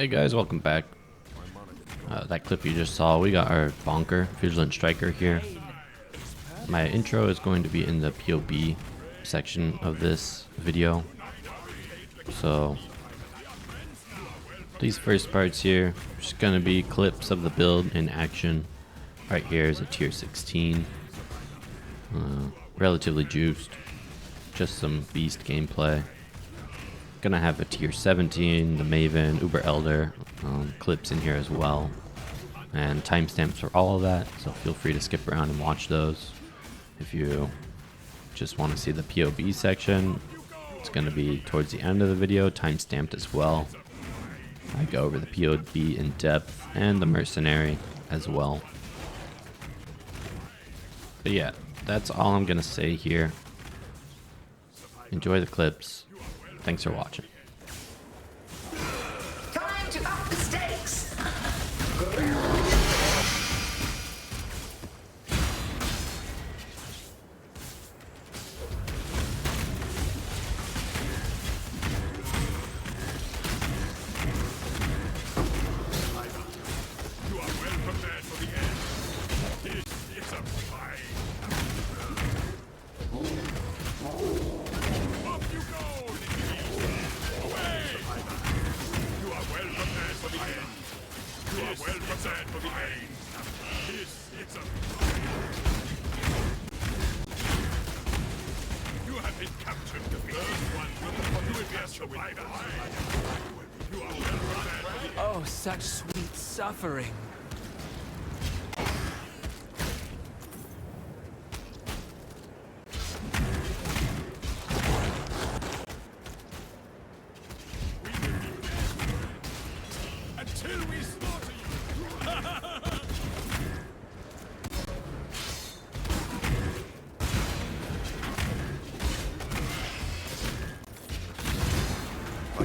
Hey guys, welcome back. That clip you just saw, we got our bonker, vigilant striker here. My intro is going to be in the PoB section of this video. So these first parts here, just gonna be clips of the build in action. Right here is a tier 16, relatively juiced, just some beast gameplay. Gonna have a tier 17, the Maven, Uber Elder clips in here as well, and timestamps for all of that, so feel free to skip around and watch those. If you just want to see the PoB section, it's gonna be towards the end of the video, timestamped as well. I go over the PoB in depth and the Mercenary as well. But yeah, that's all I'm gonna say here. Enjoy the clips. Thanks for watching. Time to up the stakes. You are well prepared for the end. This is a fight. Up you go, little away. You are well prepared for the end. You are well prepared for the end. This is a fight. You have been captured. The first one will be a survivor. You are well prepared for the end. Oh, such sweet suffering. Until we slaughter you! I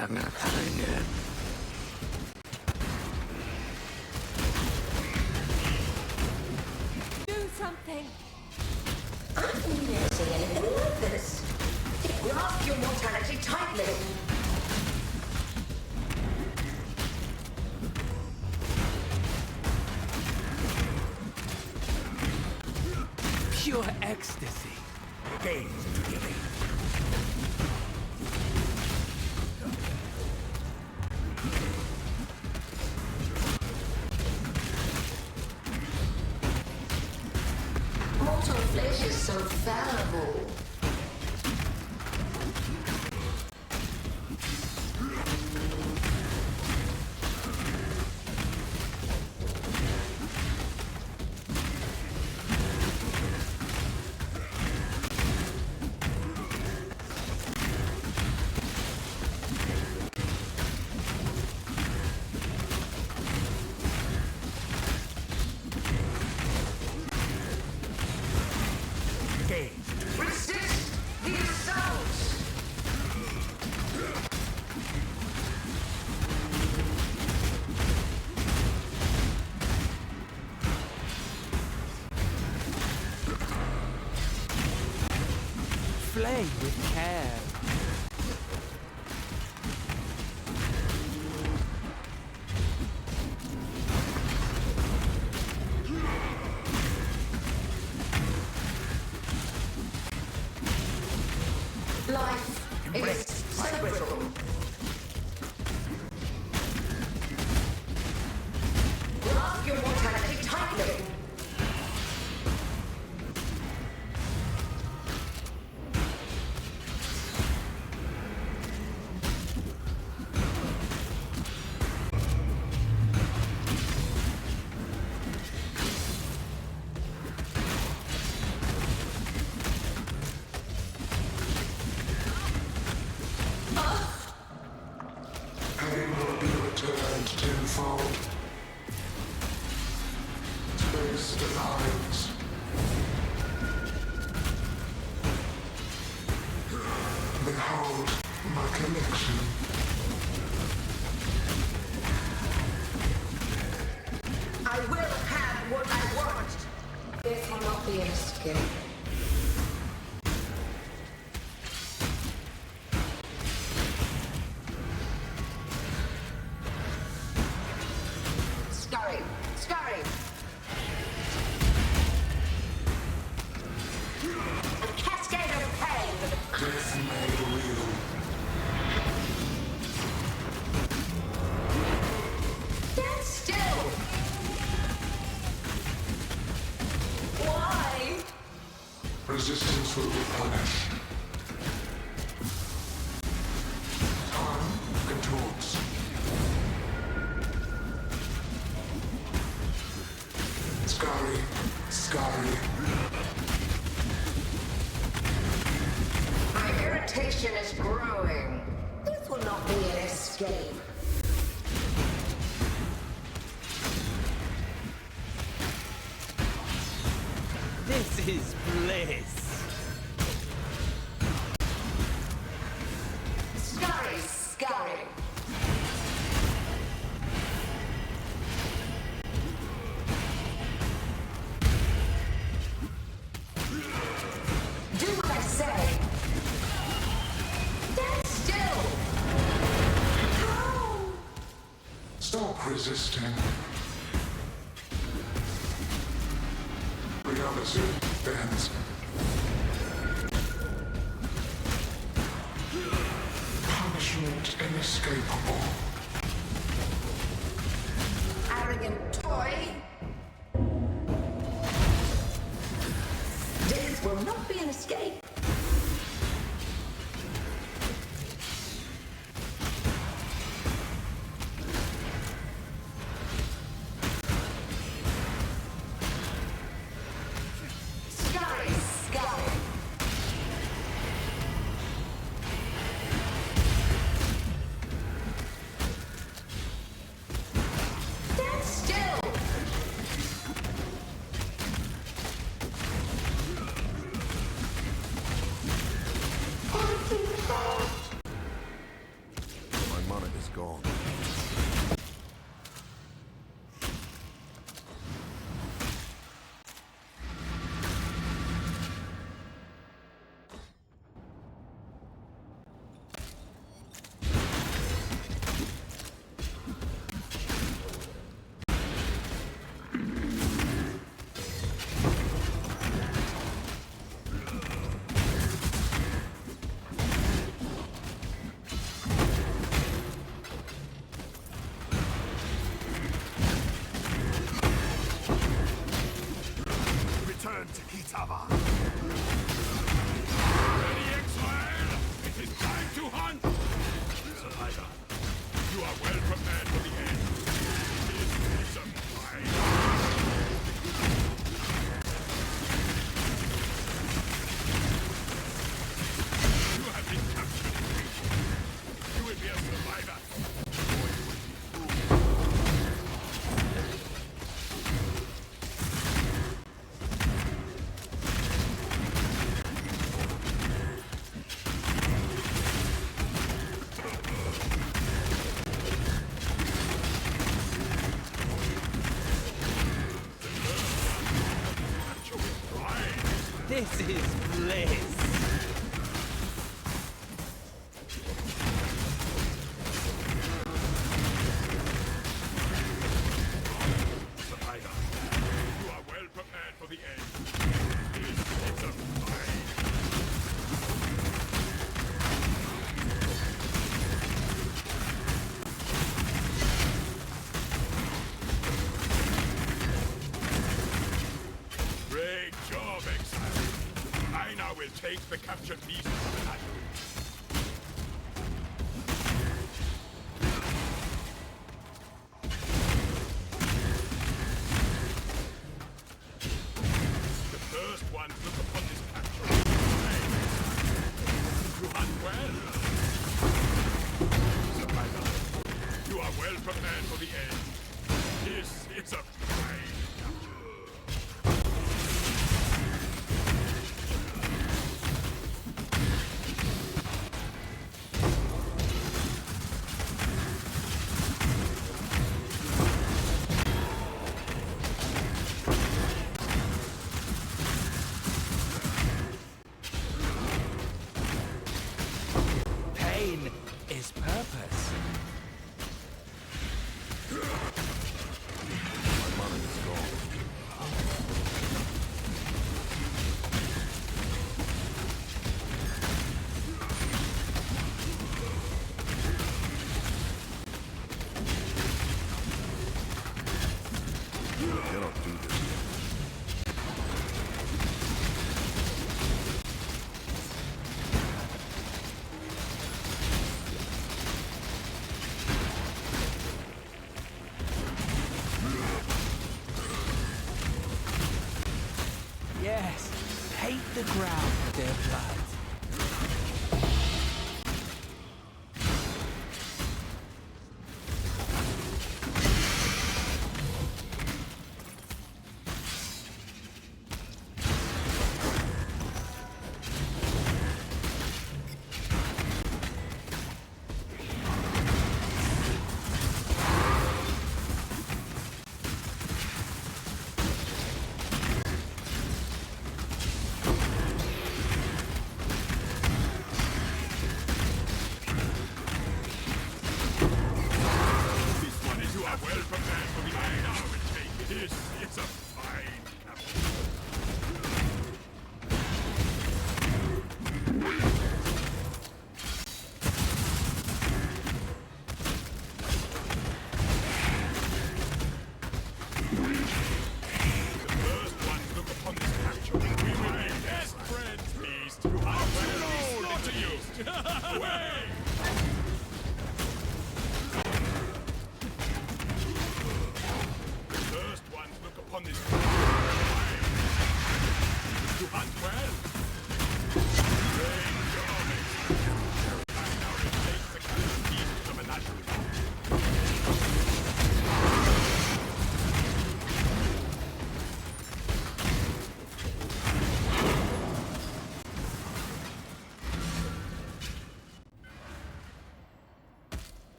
cannot carry this. Do something! I'm not seeing anything like this. Grasp your mortality tightly. Pure ecstasy. Gaze to the Mortal flesh is so fallible. gaze. Resist the assault. Play with care. Life is so brittle. Grasp your mortality. lives. Behold my collection. I will have what I want. This will not be an escape. Scurry, scurry. A cascade of pain. Death made real. Stand still. Why? Resistance will be punished. Time contorts. Scurry, scurry. My irritation is growing. This will not be an escape. This is bliss. Scurry, scurry. Do what I say. Stand still. How? Stop resisting. Reality bends. Punishment inescapable. Arrogant toy. This will not be an escape. Scurry, scurry. Stand still. My mana is gone. Return to Kitava. Ready, exile? It is time to hunt! Survivor, you are well prepared for the end. This is a fight. You have been captured. You will be a survivor. This is bliss. Survivor, you are well prepared for the end. This is a fight. Great job, exile. I now will take the captured beast from the battle. The first one look upon this capture. Hey, you hunt well. Survivor, you are well prepared for the end. This is a fine capture. cannot do this yet. Yes, paint the ground with their blood.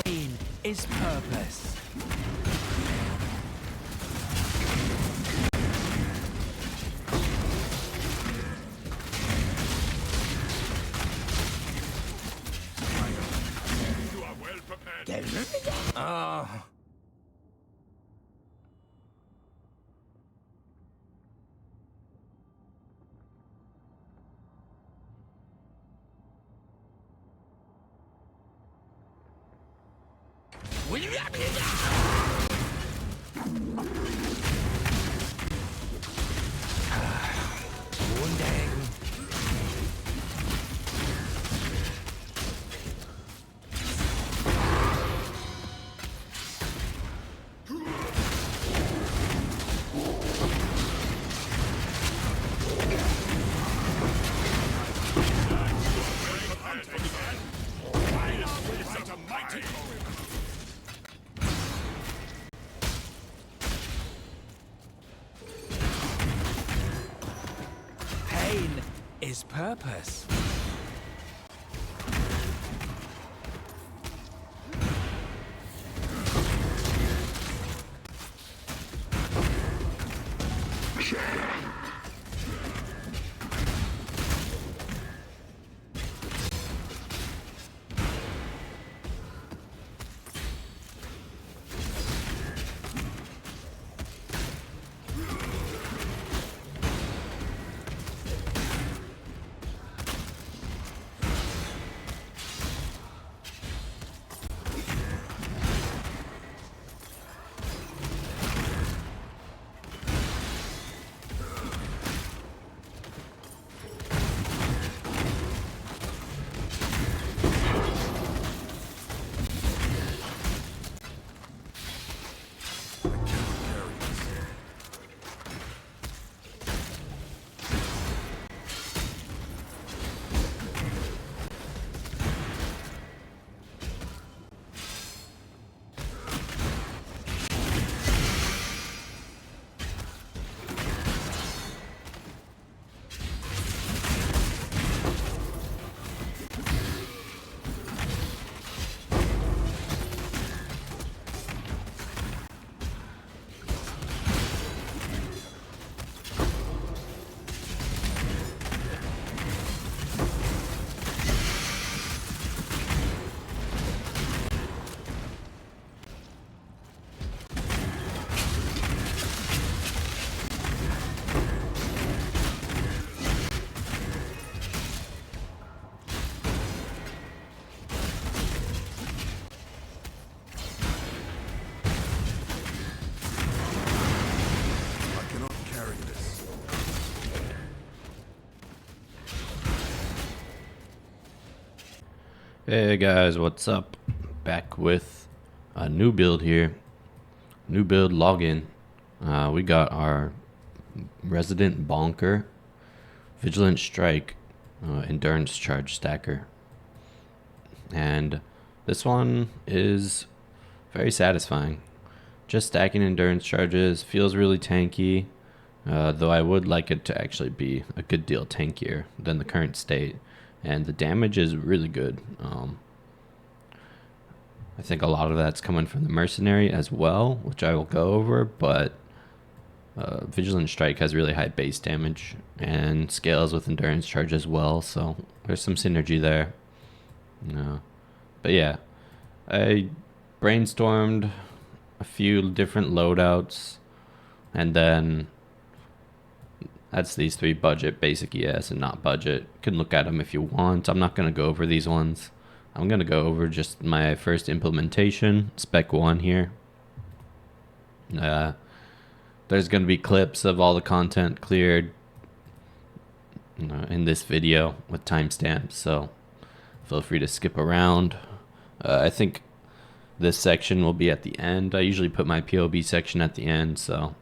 Pain is purpose. You are well prepared. Oh. Pain is purpose. Hey guys, what's up? Back with a new build here. New build login. We got our resident bonker, vigilant strike, endurance charge stacker. And this one is very satisfying. Just stacking endurance charges, feels really tanky, though I would like it to actually be a good deal tankier than the current state. And the damage is really good. I think a lot of that's coming from the mercenary as well, which I will go over, but vigilant strike has really high base damage and scales with endurance charge as well, so there's some synergy there. But yeah, I brainstormed a few different loadouts, and then that's these three: budget, basic ES, and not budget. You can look at them if you want. I'm not going to go over these ones. I'm going to go over just my first implementation, spec 1 here. There's going to be clips of all the content cleared in this video with timestamps, so feel free to skip around. I think this section will be at the end. I usually put my PoB section at the end, so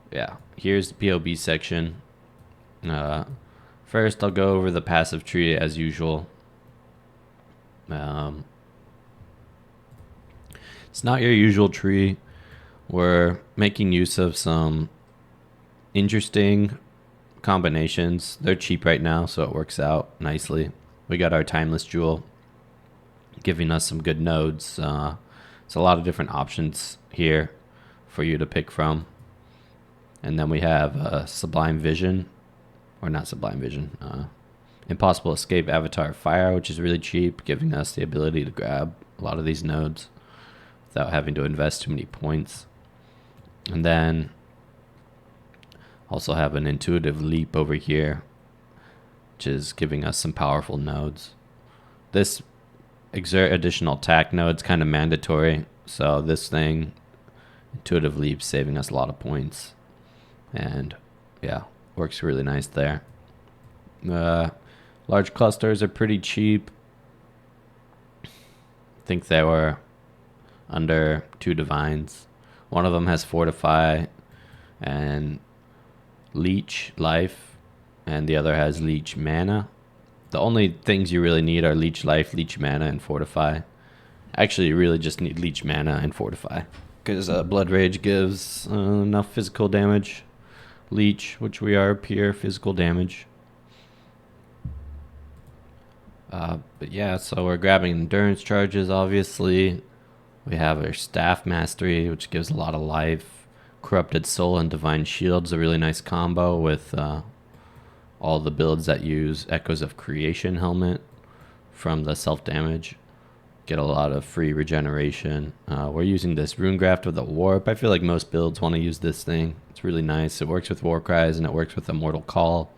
yeah, here's the PoB section. First, I'll go over the passive tree as usual. It's not your usual tree. We're making use of some interesting combinations. They're cheap right now, so it works out nicely. We got our timeless jewel giving us some good nodes. It's a lot of different options here for you to pick from. And then we have Sublime Vision, or not Sublime Vision, Impossible Escape Avatar Fire, which is really cheap, giving us the ability to grab a lot of these nodes without having to invest too many points. And then also have an Intuitive Leap over here, which is giving us some powerful nodes. This exert additional attack nodes kind of mandatory, so this thing, Intuitive Leap, saving us a lot of points. And yeah, works really nice there. Large clusters are pretty cheap. I think they were under 2 divines. One of them has Fortify and Leech Life, and the other has Leech Mana. The only things you really need are Leech Life, Leech Mana, and Fortify. Actually, you really just need Leech Mana and Fortify, because Blood Rage gives enough physical damage. Leech, which we are pure physical damage. But yeah, so we're grabbing endurance charges, obviously. We have our staff mastery, which gives a lot of life. Corrupted Soul and Divine Shield's a really nice combo with all the builds that use Echoes of Creation helmet from the self-damage. Get a lot of free regeneration. We're using this Rune Graft with a Warp. I feel like most builds want to use this thing. It's really nice. It works with War Cries and it works with Immortal Call,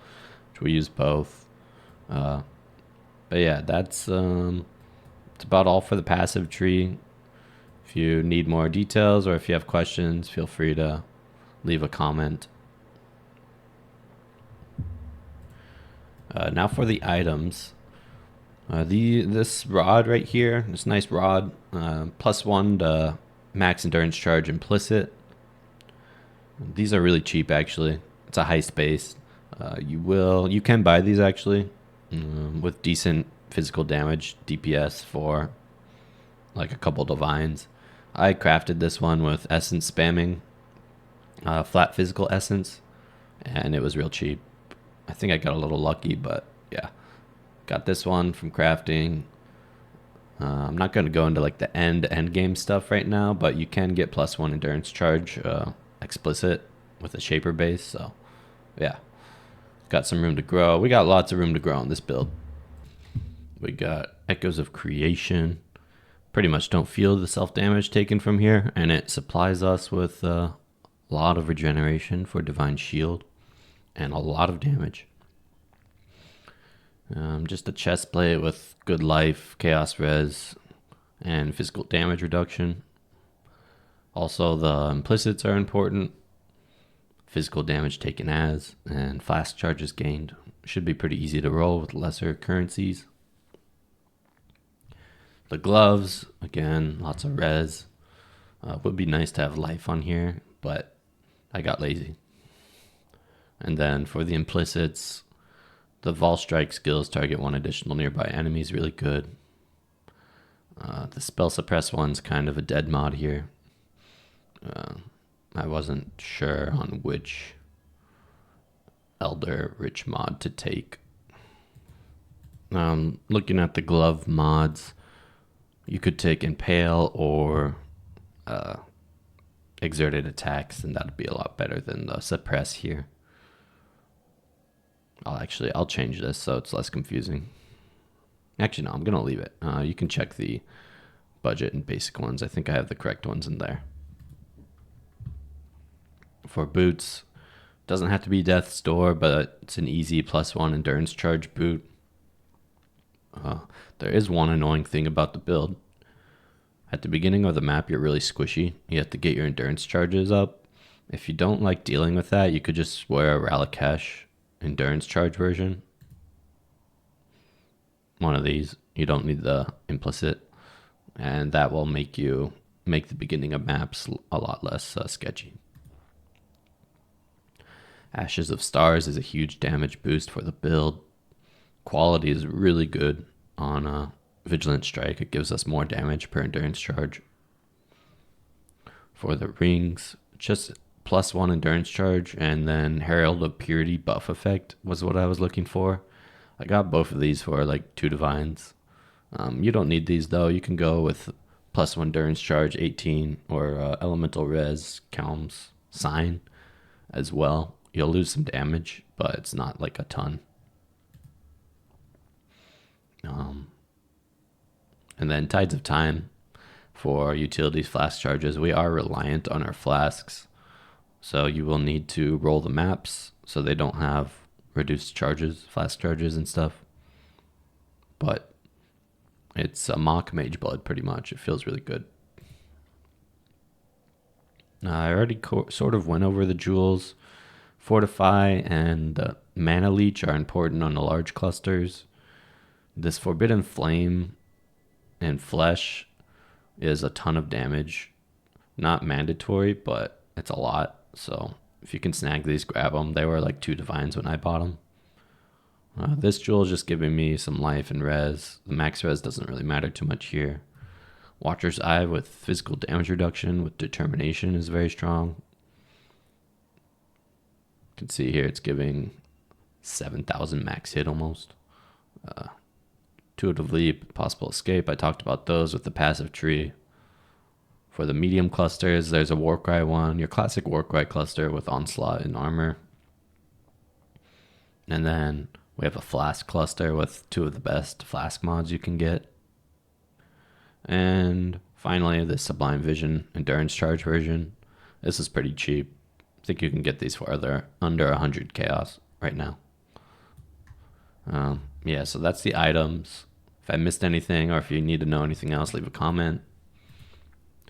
which we use both. But yeah, that's about all for the passive tree. If you need more details or if you have questions, feel free to leave a comment. Now for the items. This rod right here, this nice rod, +1 to max endurance charge implicit. These are really cheap actually. It's a high space. You can buy these actually with decent physical damage DPS for like a couple divines. I crafted this one with essence spamming, flat physical essence, and it was real cheap. I think I got a little lucky, but yeah. Got this one from crafting. I'm not going to go into like the end game stuff right now, but you can get +1 endurance charge explicit with a shaper base. So yeah, got some room to grow. We got lots of room to grow on this build. We got Echoes of Creation. Pretty much don't feel the self-damage taken from here, and it supplies us with a lot of regeneration for Divine Shield and a lot of damage. Just a chest plate with good life, chaos res, and physical damage reduction. Also, the implicits are important. Physical damage taken as, and fast charges gained. Should be pretty easy to roll with lesser currencies. The gloves, again, lots of res. Would be nice to have life on here, but I got lazy. And then for the implicits, the Vol Strike skills target 1 additional nearby enemy is really good. The Spell Suppress one's kind of a dead mod here. I wasn't sure on which Elder Rich mod to take. Looking at the glove mods, you could take Impale or Exerted Attacks, and that'd be a lot better than the Suppress here. I'll change this so it's less confusing. Actually, no, I'm gonna leave it. You can check the budget and basic ones. I think I have the correct ones in there. For boots, doesn't have to be Death's Door, but it's an easy +1 endurance charge boot. There is one annoying thing about the build. At the beginning of the map, you're really squishy. You have to get your endurance charges up. If you don't like dealing with that, you could just wear a Ralakash endurance charge version. One of these. You don't need the implicit. And that will make the beginning of maps a lot less sketchy. Ashes of Stars is a huge damage boost for the build. Quality is really good on Vigilant Strike. It gives us more damage per endurance charge. For the rings, just +1 endurance charge, and then Herald of Purity buff effect was what I was looking for. I got both of these for like 2 divines. You don't need these though. You can go with +1 endurance charge 18 or elemental res Calm's sign as well. You'll lose some damage, but it's not like a ton. And then Tides of Time for utilities flask charges. We are reliant on our flasks, so you will need to roll the maps so they don't have reduced charges, flask charges and stuff. But it's a mock mage blood pretty much. It feels really good. I already sort of went over the jewels. Fortify and Mana Leech are important on the large clusters. This Forbidden Flame and Flesh is a ton of damage. Not mandatory, but it's a lot. So if you can snag these, grab them. They were like 2 divines when I bought them. This jewel is just giving me some life and res. The max res doesn't really matter too much here. Watcher's Eye with physical damage reduction with determination is very strong. You can see here it's giving 7,000 max hit almost. Intuitive Leap, Possible Escape. I talked about those with the passive tree. For the medium clusters, there's a Warcry one, your classic Warcry cluster with Onslaught and Armor. And then we have a Flask cluster with 2 of the best Flask mods you can get. And finally, the Sublime Vision Endurance Charge version. This is pretty cheap. I think you can get these for under 100 chaos right now. Yeah, so that's the items. If I missed anything or if you need to know anything else, leave a comment.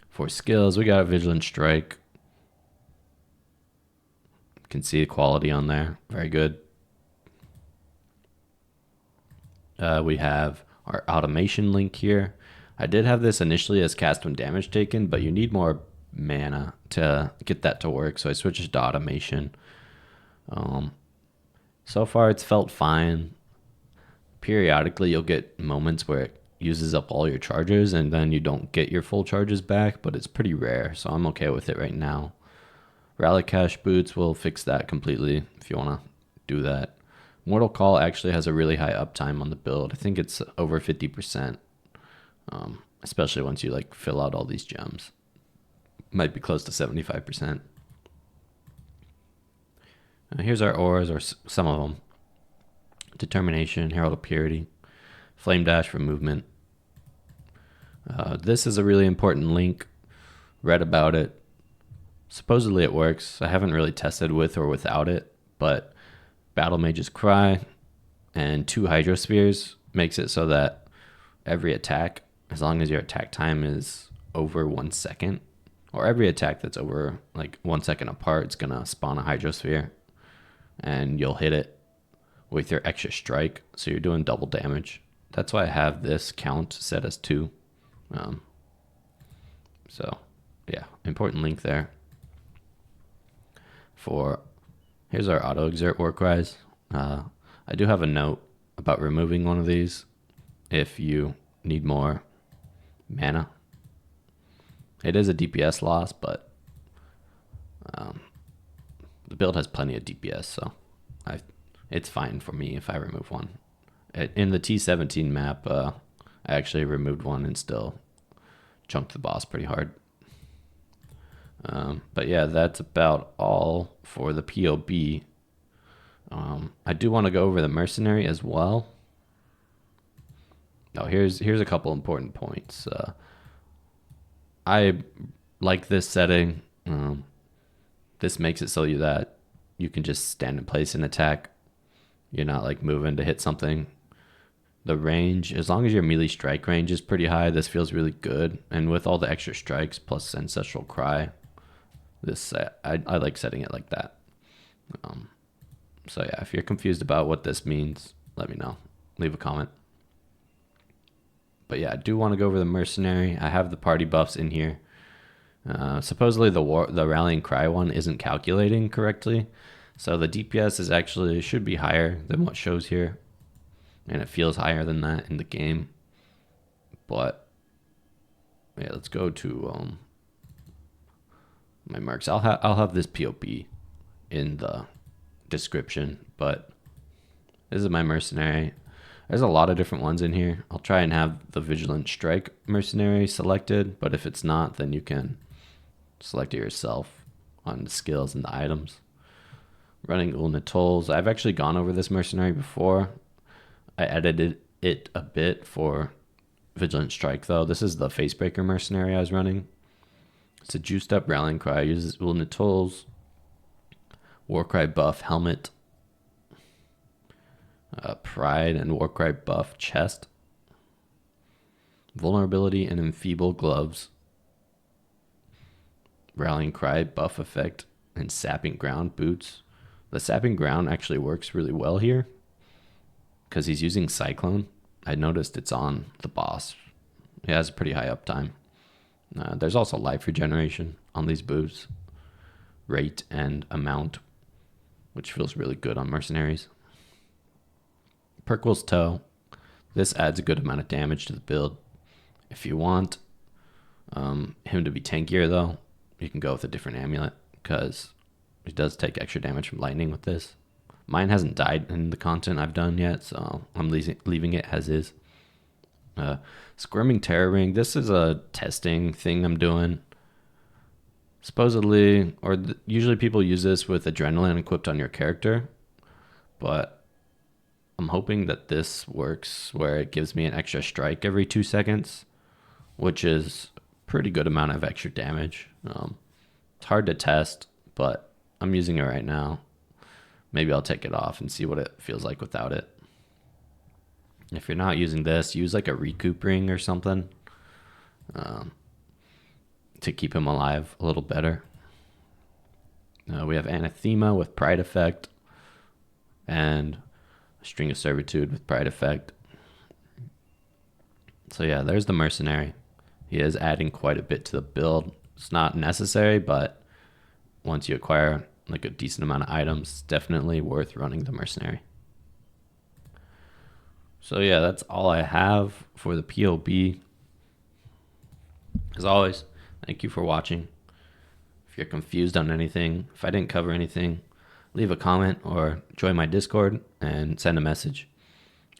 For skills, we got a Vigilant Strike. You can see the quality on there. Very good. We have our automation link here. I did have this initially as cast when damage taken, but you need more mana to get that to work, so I switched it to automation. So far it's felt fine. Periodically you'll get moments where it uses up all your charges and then you don't get your full charges back, but it's pretty rare, so I'm okay with it right now. Ralakash boots will fix that completely if you want to do that. Mortal Call actually has a really high uptime on the build. I think it's over 50%, especially once you like fill out all these gems. Might be close to 75%. Here's our ores, or some of them. Determination, Herald of Purity, Flame Dash for movement. This is a really important link. Read about it. Supposedly it works. I haven't really tested with or without it, but Battlemage's Cry and 2 hydrospheres makes it so that every attack, as long as your attack time is over 1 second, or every attack that's over like 1 second apart, it's gonna spawn a hydrosphere and you'll hit it with your extra strike, so you're doing double damage. That's why I have this count set as 2. So yeah, important link there. Here's our auto exert war cries. I do have a note about removing one of these if you need more mana. It is a DPS loss, but the build has plenty of DPS, so it's fine for me if I remove one. In the T17 map, I actually removed one and still chunked the boss pretty hard. But yeah, that's about all for the PoB. I do want to go over the mercenary as well. Now here's a couple important points. I like this setting. This makes it so that you can just stand in place and attack. You're not like moving to hit something. The range, as long as your melee strike range is pretty high, this feels really good. And with all the extra strikes plus Ancestral Cry, I like setting it like that. So yeah, if you're confused about what this means, let me know. Leave a comment. But yeah, I do want to go over the mercenary. I have the party buffs in here. Supposedly the rallying cry one isn't calculating correctly, so the DPS is actually should be higher than what shows here, and it feels higher than that in the game. But yeah, let's go to my mercs. I'll have this POB in the description, but this is my mercenary. There's a lot of different ones in here. I'll try and have the vigilant strike mercenary selected, but if it's not, then you can select it yourself on the skills and the items. Running Ulnatols. I've actually gone over this mercenary before. I edited it a bit for vigilant strike though. This is the facebreaker mercenary I was running. It's a juiced up rallying cry. Uses Ulnatols, Warcry buff helmet, pride and Warcry buff chest, vulnerability and enfeeble gloves, rallying cry buff effect, and sapping ground boots. The sapping ground actually works really well here because he's using cyclone. I noticed it's on the boss. It has a pretty high uptime. There's also life regeneration on these boots, rate and amount, which feels really good on mercenaries. Perkwill's Toe. This adds a good amount of damage to the build. If you want him to be tankier though, you can go with a different amulet because it does take extra damage from lightning with this. Mine hasn't died in the content I've done yet, so I'm leaving it as is. Squirming Terror Ring. This is a testing thing I'm doing. Supposedly, usually people use this with adrenaline equipped on your character, but I'm hoping that this works where it gives me an extra strike every 2 seconds, which is a pretty good amount of extra damage. It's hard to test, but I'm using it right now. Maybe I'll take it off and see what it feels like without it. If you're not using this, use like a recoup ring or something to keep him alive a little better. We have Anathema with Pride Effect and String of Servitude with Pride Effect. So yeah, there's the mercenary. He is adding quite a bit to the build. It's not necessary, but once you acquire like a decent amount of items, it's definitely worth running the mercenary. So yeah, that's all I have for the PoB. As always, thank you for watching. If you're confused on anything, if I didn't cover anything, leave a comment or join my Discord and send a message.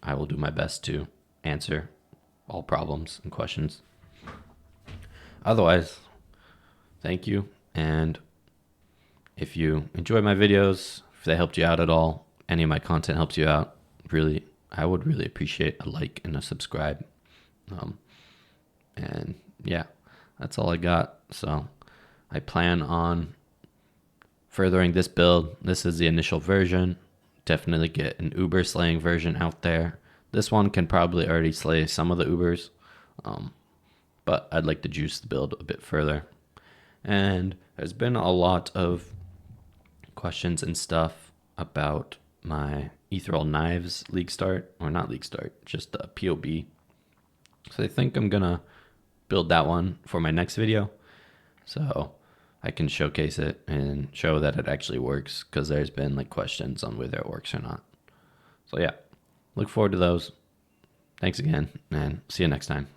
I will do my best to answer all problems and questions. Otherwise, thank you. And if you enjoy my videos, if they helped you out at all, any of my content helps you out, I would really appreciate a like and a subscribe. And yeah, that's all I got. So I plan on furthering this build. This is the initial version. Definitely get an Uber slaying version out there. This one can probably already slay some of the Ubers, but I'd like to juice the build a bit further. And there's been a lot of questions and stuff about my Ethereal Knives league start, or not league start, just PoB. So I think I'm gonna build that one for my next video, so I can showcase it and show that it actually works, because there's been like questions on whether it works or not. So yeah, look forward to those. Thanks again, and see you next time.